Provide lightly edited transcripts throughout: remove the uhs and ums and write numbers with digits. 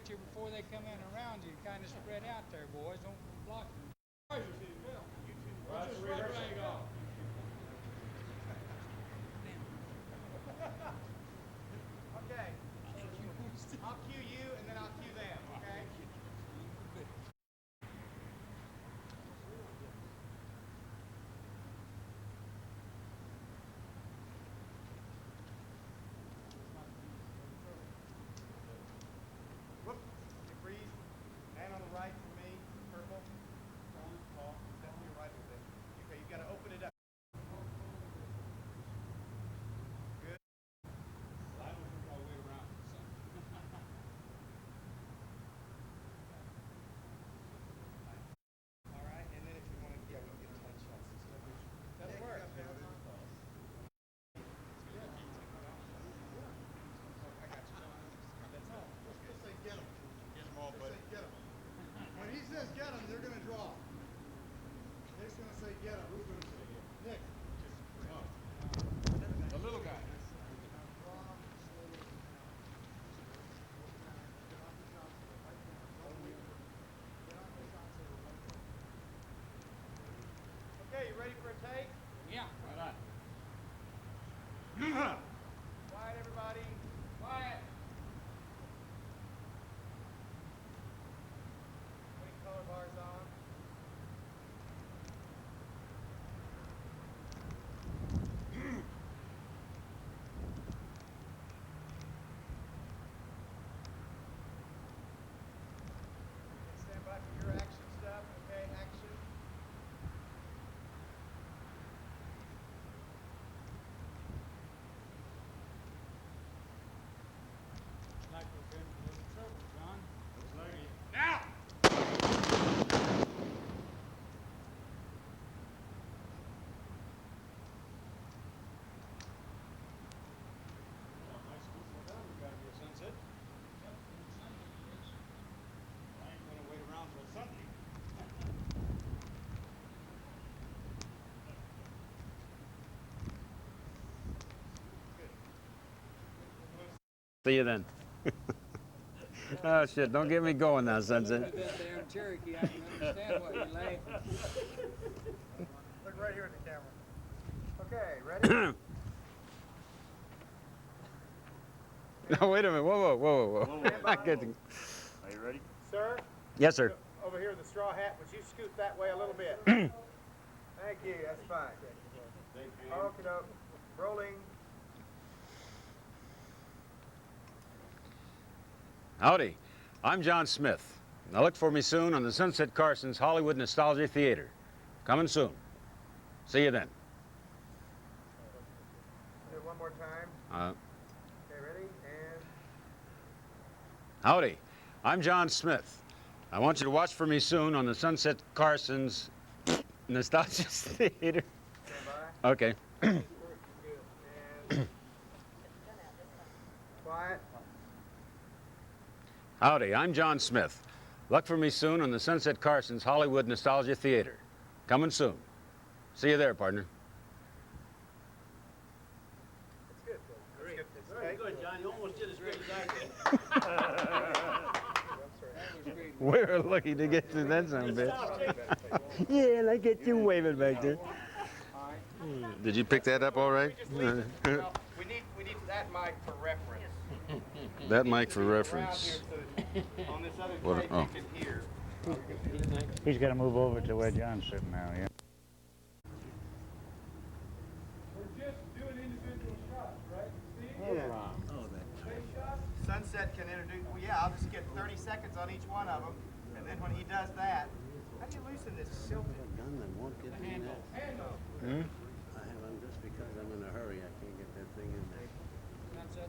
get you before they come in around you. Kind of spread out there, boys. Don't block them. Okay. I'll cue you and then I'll cue them, okay? Whoop. You freeze. Hand on the right for me. Purple. Paul. Step to your right a little bit. Okay, you gotta open it up. Good. All right, and then if you want to, yeah, we can get tight shots and stuff. That'll work. I got you. That's all. Just say get them. Get them all, buddy. Get them. When he says get them, they're going to draw. Nick's going to say get them. Who's going to say get them? Nick. The little guy. Okay, you ready for a take? Yeah. Right on. Quiet, everybody. Quiet. Putting color bars on. Stand by for your action stuff. Okay, action. Like we're in a little trouble, John. Looks like it. Now! Sunset. I ain't gonna wait around till Sunday. See you then. Oh shit, don't get me going now, Sunset. That damn Cherokee, I can understand what you're laughing. Look right here at the camera. Okay, ready? No, wait a minute. Whoa, whoa, whoa, whoa, whoa. Stand by. I'm getting- Are you ready? Sir, Yes, sir. over here in the straw hat, would you scoot that way a little bit? Thank you, that's fine. Okay, doke. Rolling. Howdy. I'm John Smith. Now look for me soon on the Sunset Carson's Hollywood Nostalgia Theater. Coming soon. See you then. Do it one more time. Okay, ready? And Howdy. I'm John Smith. I want you to watch for me soon on the Sunset Carson's Nostalgia Theater. stand by. Okay. And quiet. Howdy, I'm John Smith. Look for me soon on the Sunset Carson's Hollywood Nostalgia Theater. Coming soon. See you there, partner. It's good. Great. It's good. Very good, John. You almost did as great as I did. We're lucky to get to that son of a bitch. Yeah, look at you waving back there. Did you pick that up all right? Well, we need that mic for reference. That mic for Around reference. here so on this other What- tape oh. you can hear. He's got to move over to where John's sitting now, yeah. We're just doing individual shots, right? Steve? Sunset can introduce, well, yeah, I'll just get 30 seconds on each one of them, and then when he does that, how do you loosen this silted Gun that won't get in there. handle? I have them just because I'm in a hurry. I can't get that thing in there. Sunset,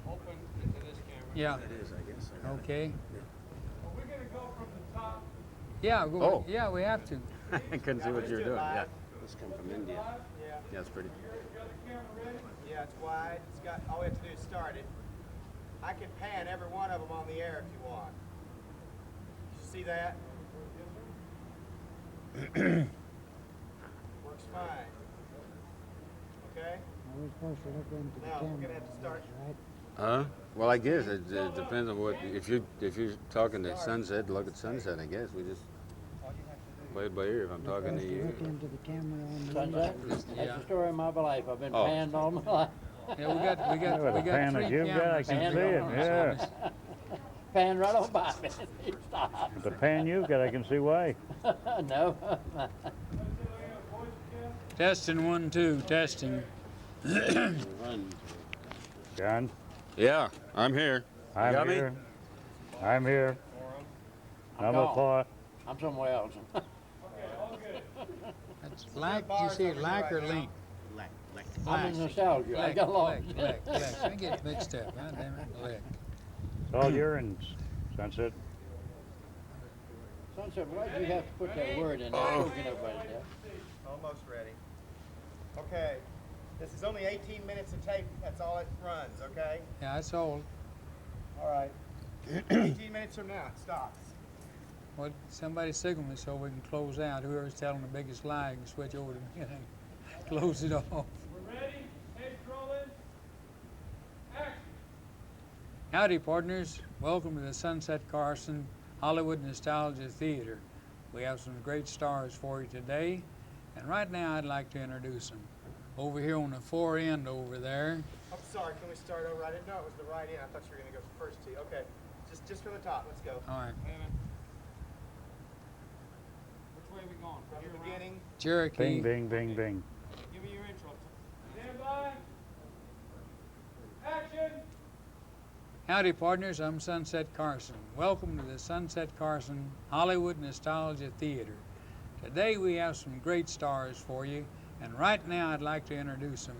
open into this camera. Yeah. It is, I guess. I got it. Okay. Well, we're gonna go from the top. Yeah, Oh. yeah, we have to. I couldn't see what you were doing. Yeah. This come from India. Yeah, Yeah, it's pretty. yeah, it's wide. It's got, all we have to do is start it. I can pan every one of them on the air if you want. See that? Works fine. Okay? We're supposed to look into the Now, we're camera, gonna have to start. right? Well, I guess it depends on what. If you're talking to sunset, look at sunset. I guess we just play it by ear. If I'm talking to you. Look into the camera on the Sunset? That's the story of my life. I've been Oh. panned all my life. Yeah, we got With the pan three that you've got, I cameras can in see the it, room, yeah. so Panned right on by me. Stop. The pan you've got, I can see why. No. Testing 1, 2, testing. John, Yeah, I'm here. You I'm got me? here. I'm here. Number gone. 4. I'm somewhere else. That's lack. You see it, lack or link? I'm in nostalgia. I Lick, got lost. lick. I get mixed up. Huh? Damn it, lick. It's all yours, Sunset. Sunset, why do you have to put that word in there? Don't get nobody there. Almost ready. Okay. This is only 18 minutes of tape. That's all it runs, okay? Yeah, that's all. All right. 18 minutes from now, it stops. Well, somebody signal me so we can close out. Whoever's telling the biggest lie can switch over to me and close it off. We're ready. Heads rolling. Action. Howdy, partners. Welcome to the Sunset Carson Hollywood Nostalgia Theater. We have some great stars for you today, and right now I'd like to introduce them. Over here on the fore end over there, I'm sorry, can we start over? I didn't know it was the right end. I thought you were going to go first tee. Okay, just from the top. Let's go. all right, Which way are we going? From Here the around? beginning. Cherokee. Bing, bing, bing, bing. Give me your intro. Stand by. Action. Howdy, partners. I'm Sunset Carson. Welcome to the Sunset Carson Hollywood Nostalgia Theater. Today we have some great stars for you, and right now I'd like to introduce them.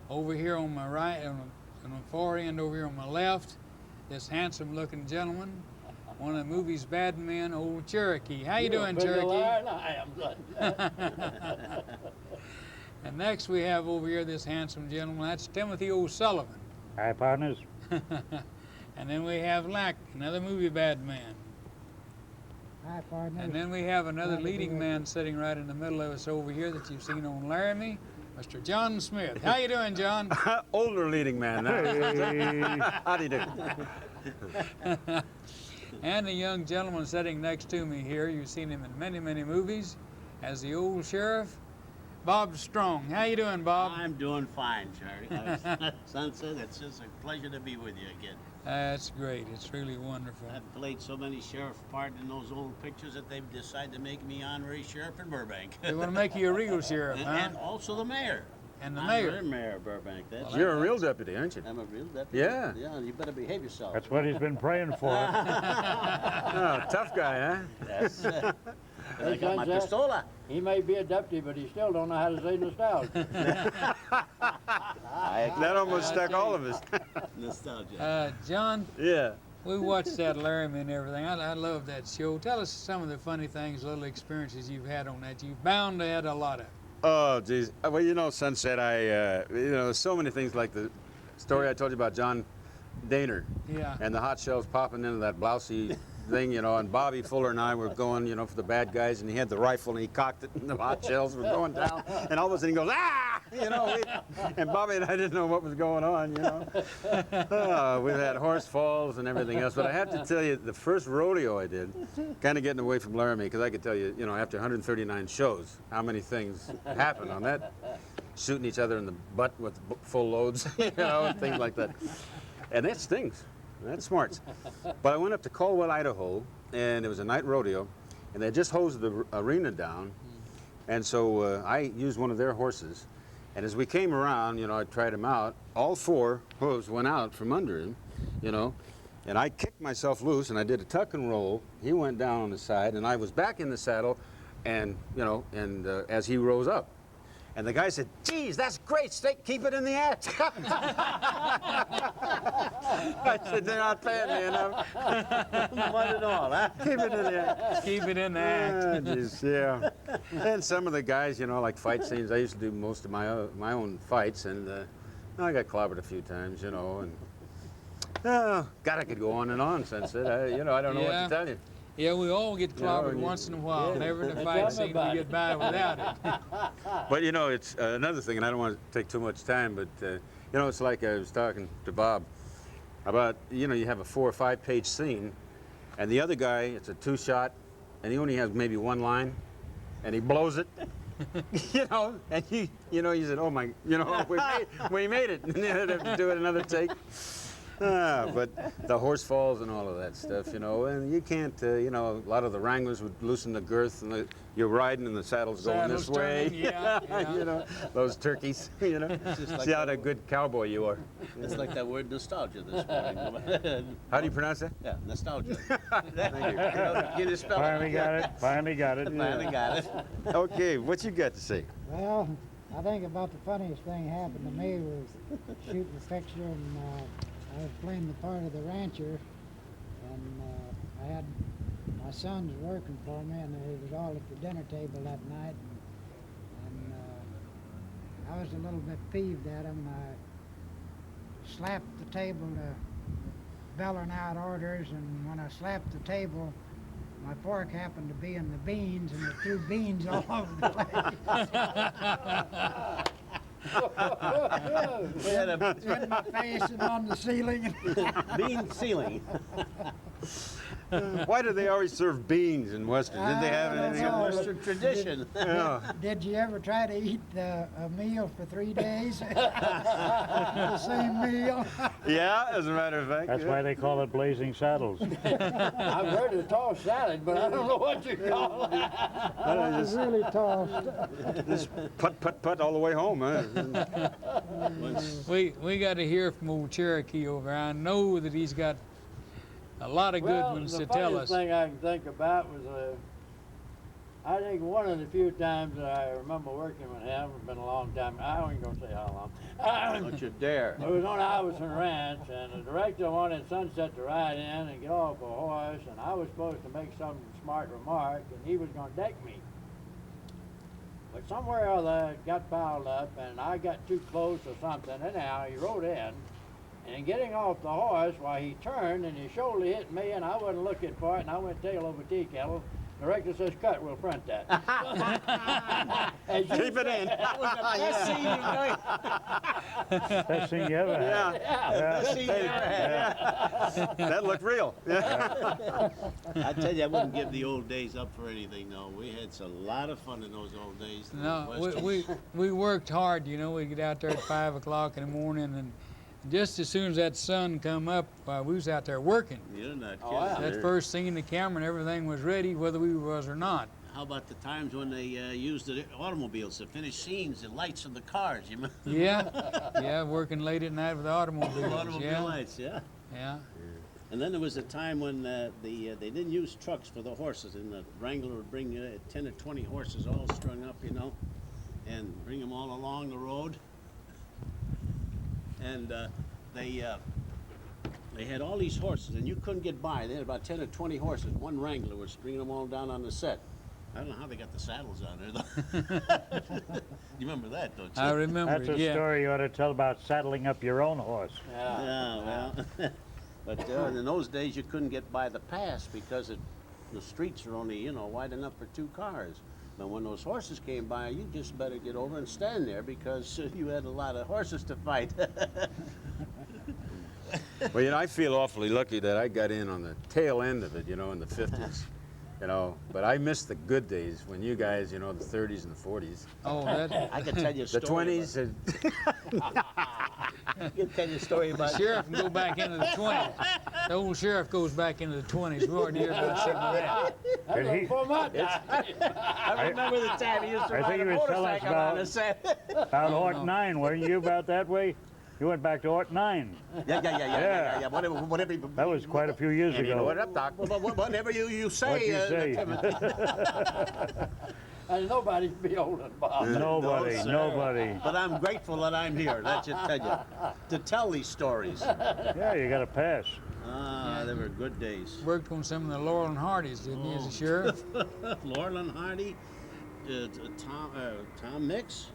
Over here on my right, on the far end over here on my left, this handsome-looking gentleman, one of the movie's bad men, old Cherokee. How you doing, You're a bigger Cherokee? liar than I am, son. And next we have over here this handsome gentleman. That's Timothy O'Sullivan. Hi, partners. And then we have Lack, another movie bad man. Hi, partner. And then we have another Glad to be leading with man sitting right in the middle of us over here that you've seen on Laramie, Mr. John Smith. How you doing, John? Older leading man now. Hey. How do you do? And the young gentleman sitting next to me here, you've seen him in many, many movies, as the old sheriff, Bob Strong. How you doing, Bob? I'm doing fine, Charlie. Sunset, it's just a pleasure to be with you again. That's great. It's really wonderful. I've played so many sheriff parts in those old pictures that they've decided to make me honorary sheriff in Burbank. They want to make you a real sheriff, huh? And also the mayor. And the Honorary mayor. mayor of Burbank. That's You're a real deputy, aren't you? I'm a real deputy. Yeah. Yeah, you better behave yourself. That's what he's been praying for. Oh, tough guy, huh? Yes. I got my Sunset, pistola. he may be a deputy, but he still don't know how to say nostalgia. That almost stuck all of us. Nostalgia. John, Yeah. we watched that Laramie and everything. I love that show. Tell us some of the funny things, little experiences you've had on that. You've bound to had a lot of. Oh, geez. Well, you know, Sunset, there's so many things like the story I told you about John Daner Yeah. and the hot shells popping into that blousy thing, you know, and Bobby Fuller and I were going, you know, for the bad guys, and he had the rifle and he cocked it and the hot shells were going down, and all of a sudden he goes, ah, you know, and Bobby and I didn't know what was going on, you know. We've had horse falls and everything else, but I have to tell you, the first rodeo I did, kind of getting away from Laramie, because I could tell you, you know, after 139 shows, how many things happened on that, shooting each other in the butt with full loads, you know, and things like that. And that stings. That smarts. But I went up to Caldwell, Idaho, and it was a night rodeo, and they just hosed the arena down, and so I used one of their horses, and as we came around, you know, I tried him out. All 4 hooves went out from under him, you know, and I kicked myself loose, and I did a tuck and roll. He went down on the side, and I was back in the saddle, and, you know, and as he rose up. And the guy said, geez, that's great steak, keep it in the act. I said, they're not paying me enough. Not at all, huh? Keep it in the act. Keep it in the act. Geez, yeah. And some of the guys, you know, like fight scenes, I used to do most of my own fights, and I got clobbered a few times, you know, and God, I could go on and on, Sunset. I don't know what Yeah. to tell you. Yeah, we all get clobbered and you- once in a while. yeah. Never in a Tell fight me scene about we it. get by without it. But you know, it's another thing, and I don't want to take too much time, but you know, it's like I was talking to Bob. about, you know, you have a 4 or 5 page scene, and the other guy, it's a 2-shot, and he only has maybe 1 line, and he blows it. You know, and you know, you said, oh my, you know, we made it. And you had to do it another take. But the horse falls and all of that stuff, you know, and you can't, you know, a lot of the wranglers would loosen the girth, and you're riding and the saddle's going this way. Turning, yeah. You know, those turkeys, you know. See how a good cowboy you are. It's like that word nostalgia this morning. How do you pronounce that? Yeah, nostalgia. Thank you. Get it spelled. Finally got it. Finally got it. Finally got it. Okay, what you got to say? Well, I think about the funniest thing happened to me was shooting the picture, and I was playing the part of the rancher, and I had my sons working for me, and they was all at the dinner table that night, and I was a little bit peeved at them. I slapped the table to bellowing out orders, and when I slapped the table, my fork happened to be in the beans, and it threw beans all over the place. In my face and on the ceiling. Bean ceiling. Why do they always serve beans in Western? Did they have I don't anything know. else? Western tradition. Yeah. Did you ever try to eat a meal for 3 days? The same meal? Yeah, as a matter of fact. That's yeah. why they call it blazing saddles. I've heard of tossed salad, but I don't know what you call it. It was really tossed. Just put all the way home, huh? We got to hear from old Cherokee over there. I know that he's got a lot of good ones to tell us. The funniest thing I can think about was, I think one of the few times that I remember working with him, it's been a long time, I ain't gonna say how long. Don't you dare. It was on Iverson Ranch, and the director wanted Sunset to ride in and get off a horse, and I was supposed to make some smart remark, and he was gonna deck me. But somewhere or other it got piled up, and I got too close or something. Anyhow, he rode in, and getting off the horse, while he turned and his shoulder hit me, and I wasn't looking for it, and I went tail over tea kettle. The director says, cut, we'll print that. Keep it in. That was the best scene you've done. Best thing you ever had. Yeah. Best scene you ever had. That looked real. Yeah. I tell you, I wouldn't give the old days up for anything, no. We had a lot of fun in those old days. No, we worked hard, you know. We get out there at 5 o'clock in the morning, and just as soon as that sun come up, we was out there working. You're not kidding. Oh, wow. That first thing in the camera and everything was ready, whether we was or not. How about the times when they used the automobiles to finish scenes and lights in the cars? You remember? Yeah, working late at night with the automobiles. Automobile Yeah, lights, yeah. yeah. And then there was a time when they didn't use trucks for the horses, and the wrangler would bring 10 or 20 horses all strung up, you know, and bring them all along the road. And they had all these horses, and you couldn't get by. They had about 10 or 20 horses. One wrangler was bringing them all down on the set. I don't know how they got the saddles on there, though. You remember that, don't you? I remember. That's a yeah. story you ought to tell about saddling up your own horse. Yeah, well, but in those days you couldn't get by the pass because the streets are only, you know, wide enough for 2 cars. But when those horses came by, you just better get over and stand there because you had a lot of horses to fight. Well, you know, I feel awfully lucky that I got in on the tail end of it, you know, in the 50s. You know, but I miss the good days when you guys, you know, the 30s and the 40s. Oh, that. I can tell you a The story. 20s. I can tell you a story The about sheriff can go back into the 20s. The old sheriff goes back into the 20s. We already heard about some of that. Did he? For my time. I remember the time he used to I ride think a he was telling us motorcycle on about- the set. About Ort 9, weren't you about that way? You went back to Ort 9. Yeah. Whatever. That was quite a few years And you know ago. what up, Doc? Whatever you say. What you say? And nobody's be old and Bob. Nobody, No, sir. nobody. But I'm grateful that I'm here, that should tell you, to tell these stories. Yeah, you got to pass. Ah, they were good days. Worked on some of the Laurel and Hardys, didn't he, as a sheriff? Laurel and Hardy, Tom Mix.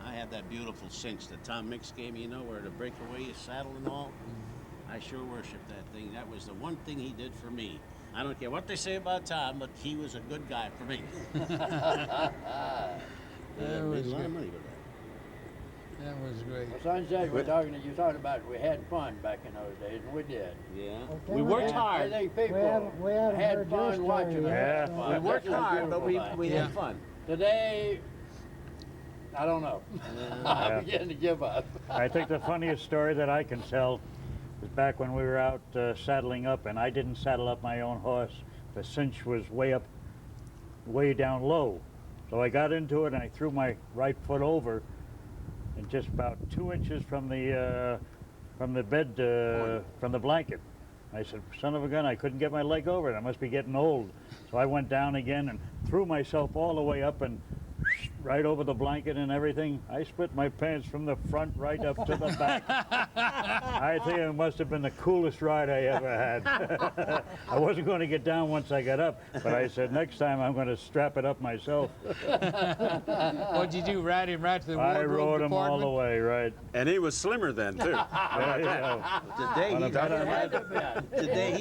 I had that beautiful cinch that Tom Mix gave me, you know, where to break away his saddle and all. I sure worshiped that thing. That was the one thing he did for me. I don't care what they say about Tom, but he was a good guy for me. I made a lot of money with that. That was great. Well, Sunset, you're talking about we had fun back in those days, and we did. Yeah. Okay, We worked And hard. I think people we haven't had heard your fun story watching yet, us. so- have We fun. worked This is a hard, but beautiful we thing. had fun. Today, I don't know. I'm Yeah. beginning to give up. I think the funniest story that I can tell is back when we were out saddling up, and I didn't saddle up my own horse. The cinch was way down low. So I got into it and I threw my right foot over, and just about 2 inches from the bed, from the blanket. I said, son of a gun, I couldn't get my leg over it. I must be getting old. So I went down again and threw myself all the way up and right over the blanket and everything. I split my pants from the front right up to the back. I think it must have been the coolest ride I ever had. I wasn't going to get down once I got up, but I said, next time I'm going to strap it up myself. What'd you do? Ride him right to the I wardrobe rode him all department? the way, right. And he was slimmer then, too. Yeah. Today On he'd a have better to, Had to be. today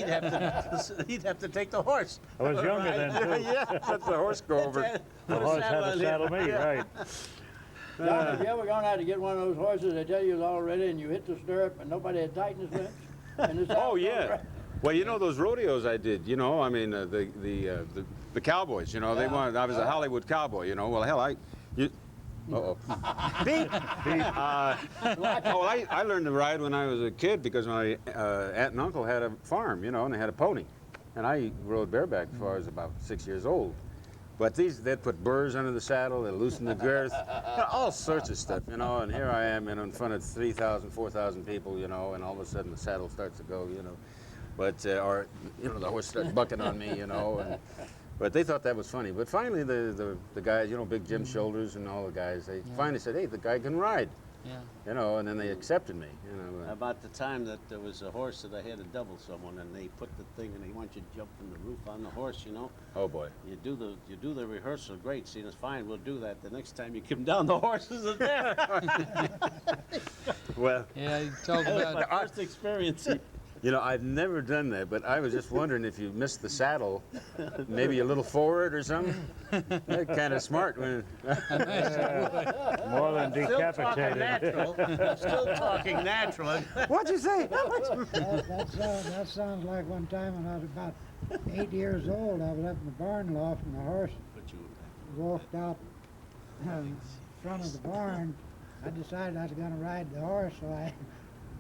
he'd have to take the horse. I was younger then, too. Yeah, let the horse go over. The horse had to saddle me, right. John, have you ever gone out to get one of those horses they tell you is all ready and you hit the stirrup and nobody had tightened the cinch? And the saddle Oh, goes yeah. right- Well, you know those rodeos I did, you know, I mean, the cowboys, you know, they Yeah. wanted, I was a Hollywood cowboy, you know, well, hell, uh-oh. Beep! I learned to ride when I was a kid because my aunt and uncle had a farm, you know, and they had a pony. And I rode bareback before I was about 6 years old. But they'd put burrs under the saddle, they'd loosen the girth, all sorts of stuff, you know, and here I am, you know, in front of 3,000, 4,000 people, you know, and all of a sudden the saddle starts to go, you know. But, or, you know, the horse starts bucking on me, you know. But they thought that was funny. But finally the guys, you know, Big Jim Shoulders and all the guys, they finally said, hey, the guy can ride. Yeah. You know, and then they accepted me, you know. About the time that there was a horse that I had to double someone, and they put the thing, and they want you to jump from the roof on the horse, you know. Oh, boy. You do the rehearsal, great. See, it's fine. We'll do that. The next time you come down, the horse isn't there. Well, Yeah, you talk That was about my first experience. you know, I've never done that, but I was just wondering if you missed the saddle, maybe a little forward or something. That's kind of smart. When More than Still talking decapitated. natural. Still talking natural. What'd you say? That sounds like one time when I was about 8 years old. I was up in the barn loft and the horse walked out in front of the barn. I decided I was going to ride the horse, so I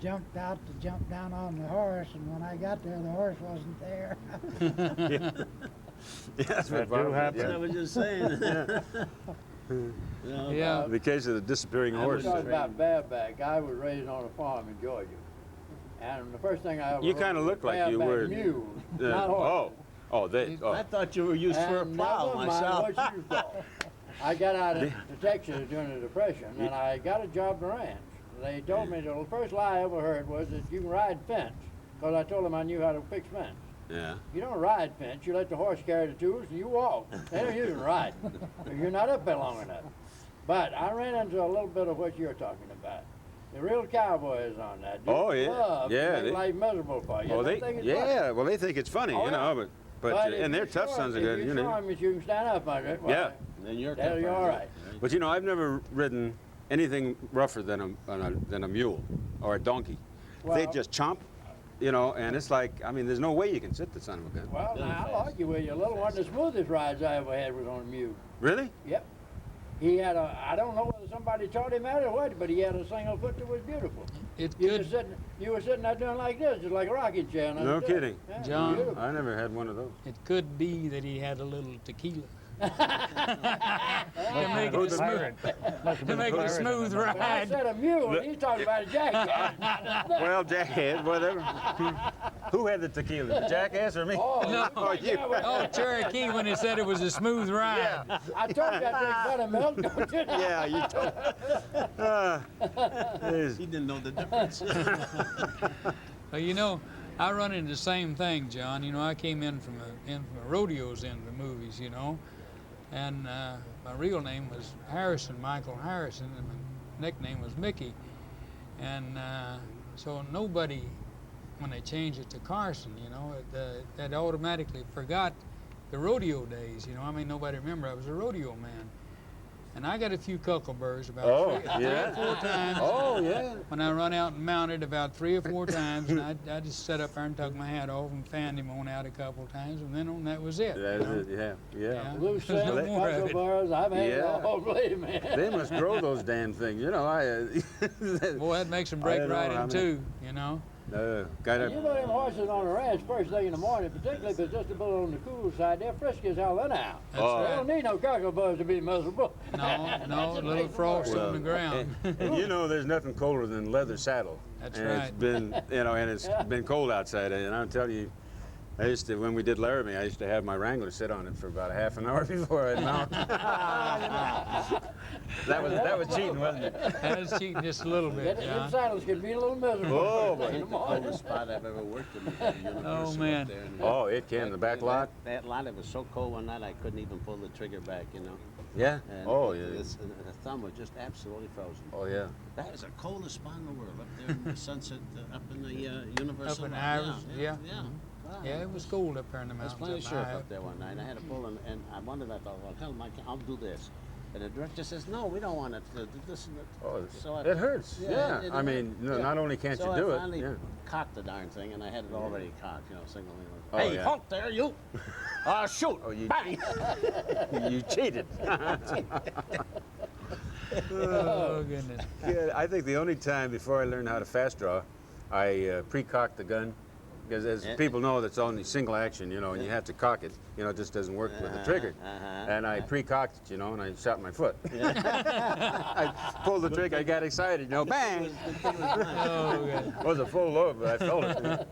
jumped out to jump down on the horse, and when I got there, the horse wasn't there. Yeah, that's That what do Bob happen. did, I was just saying. Yeah. The case of the disappearing I horse. was talking about bareback. I was raised on a farm in Georgia. And the first thing I ever You rode kinda was look like you were- mule, Uh, not horse. I thought you were used for a And plow never mind myself. what you thought. I got out to Texas during the Depression, and I got a job in the ranch. They told me the first lie I ever heard was that you can ride fence, because I told them I knew how to fix fence. Yeah. You don't ride fence, you let the horse carry the tools and you walk. They don't use ride. You're not up there long enough. But I ran into a little bit of what you're talking about. The real cowboys on that. Oh, yeah. Love to Yeah, make they- life miserable for you. Well, They think it's funny. well, they think it's funny, Oh, you yeah. know, but if and they're you tough show sons of if good, you you know. show 'em that you can stand up under it, well, Yeah. Then you're that'll be all right. But you know, I've never ridden anything rougher than a mule or a donkey. They Well- just chomp, you know, and it's like, I mean, there's no way you can sit the son of a gun. Well, Really now, I'll fast. argue with you. A little one of the smoothest rides I ever had was on a mule. Really? Yep. He had I don't know whether somebody taught him that or what, but he had a single foot that was beautiful. it. You were Could sitting there doing like this, just like a rocking chair. and No understood. kidding. Yeah, John, beautiful. I never had one of those. it could be that he had a little tequila to make it Who's a the smooth, pirate? Must have to been make it a pirate. smooth When I ride. said a mule, he's talking about a jackass. Well, jackass, whatever. Who had the tequila, the jackass or me? Oh, No, you. Oh, Cherokee when he said it was a smooth ride. I told you I drink buttermilk, don't you? Yeah, you told. He didn't know the difference. Well, you know, I run into the same thing, John. You know, I came in from rodeos into the movies, you know, and my real name was Harrison, Michael Harrison, and my nickname was Mickey. And so nobody, when they changed it to Carson, you know, that automatically forgot the rodeo days, you know. I mean, nobody remember I was a rodeo man. And I got a few cuckleburrs about Oh, three yeah. or four times. Oh, yeah. When I run out and mounted about 3 or 4 times, and I just sat up there and took my hat off and fanned him on out a couple times, and then that was it. That's it, yeah, yeah. Yeah. Loose There's no ends, more of it. cuckleburrs, I've had it Yeah. all, believe me. They must grow those damn things, you know. Boy, that makes them I break don't know right how in many- two, you know. Got You know them horses on the ranch first thing in the morning, particularly if it's just a little on the cool side, they're frisky as hell anyhow. That's Oh. They right. don't need no cuckleburrs to be miserable. No, little frost on the ground. And you know, there's nothing colder than leather saddle. That's and It's right. been, you know, and it's been cold outside. And I'll tell you, I used to, when we did Laramie, I used to have my Wrangler sit on it for about a half an hour before I'd mount. that was cheating, wasn't it? That was cheating just a little bit, Them John. saddles can be a little miserable. Oh, in boy. the The morning. coldest spot I've ever worked in was the Universal Oh, man. up there. And Oh, it can, the back lot. That lot, it was so cold one night I couldn't even pull the trigger back, you know. Yeah. And Oh, yeah. the thumb was just absolutely frozen. Oh, yeah. That is the coldest spot in the world, up there in the sunset, up in the Universal. Up in lot. Iris, yeah. Yeah. Wow. Yeah, it was cold up there in the There's mountains. plenty of up surf high. up there one night. I had to pull, and I wondered, I thought, well, hell, I'll do this. And the director says, no, we don't want it. This and that. Oh, So I- it hurts. Yeah. it I mean, hurt. not only can't so you do I it. finally Yeah. cocked the darn thing, and I had it already cocked, you know, signaling. Oh, Hey, yeah. halt there, you! Shoot! Oh, you, Bang! you cheated. Oh, goodness. Yeah, I think the only time before I learned how to fast draw, I pre-cocked the gun. Because as people know, that's only single action, you know, and you have to cock it. You know, it just doesn't work with the trigger. And I pre-cocked it, you know, and I shot my foot. I pulled the trigger, I got excited, you know, bang! Oh, good. It was a full load, but I felt it.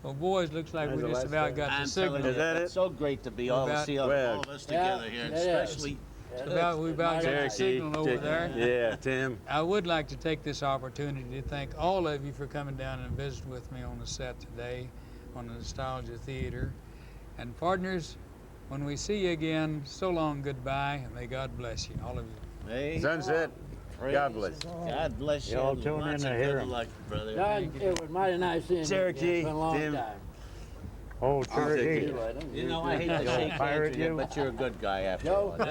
Well, boys, looks like That's we the just last about thing. got the I'm signal. telling you, Is that it's it? so great to be all About- see all well, of us together here, and it is. especially. We about got the Cherokee, signal over there. Yeah, Tim. I would like to take this opportunity to thank all of you for coming down and visiting with me on the set today on the Nostalgia Theater. And partners, when we see you again, so long goodbye, and may God bless you, all of you. Hey, Sunset. praise God bless. God bless you. Y'all and tune in lots to of hear good 'em. luck, brother. John, it was mighty nice seeing you. Cherokee, It's been a long Tim. time. Oh, take Cherokee. it. You know, I hate to Y'all shake hands pirate with you, you? but you're a good guy after Joe. all.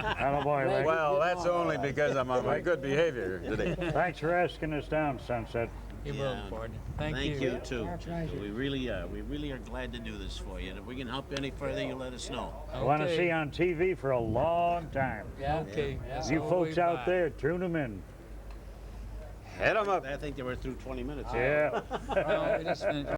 Attaboy, Lex. Well, that's only because I'm on my good behavior today. Thanks for asking us down, Sunset. You're Yeah. welcome, partner. Thank Thank you. you too. Our pleasure. We really are glad to do this for you. And if we can help you any further, you let us know. I want to Okay. see you on TV for a long time. Yeah. Okay. Yeah. that's You all folks we out buy. there, tune them in. Head 'em up. I think they were through 20 minutes. Yeah. Well, we just finished.